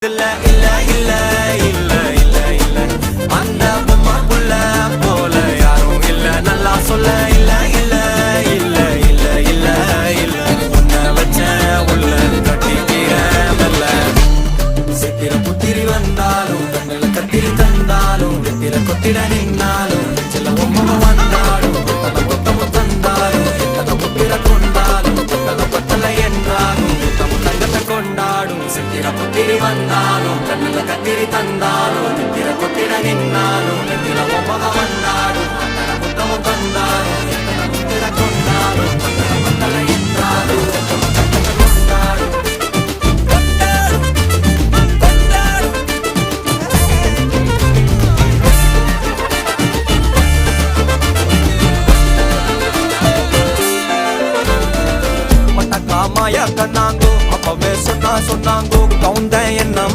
பக்கத்துல இல்ல இல்ல இல்ல இல்ல இல்ல அந்த பொம்மை புள்ள போல யாரும் இல்ல நல்லா சொல்ல இல்ல இல்ல இல்ல இல்ல இல்ல இல்ல உன்னை வச்ச உள்ள கட்டிக்கிற மெல்ல சித்திர புத்திரி வந்தாலும் கண்ணுல கத்திரி தந்தாலும் வெத்திர கொத்திட நின்னாலும் சில பொம்மை வந்தாலும் கொத்தல கொத்தமும் தந்தாலும் எத்தனை புத்திர கொண்டாலும் கொத்தல கொத்தல என்றாலும் கொத்தமும் தங்கத்தை கொண்டாடும் சித்திர புத்திரி வந்தாலும் கண்ணுல கத்திரி தந்தாலும் வெத்திர கொத்திட நின்னாலும் வெத்திர பொம்மை வந்தாலும் கொத்தல கொத்தமும் தந்தாலும் எத்தனை புத்திர கொண்டாலும் கொத்தல கொத்தல என்றாலும் கொத்தமும் தங்கத்தை கொண்டாடும் மாயா கண்ணாங்கோ அப்பவே சொன்னாங்கோ கவுந்த என்ன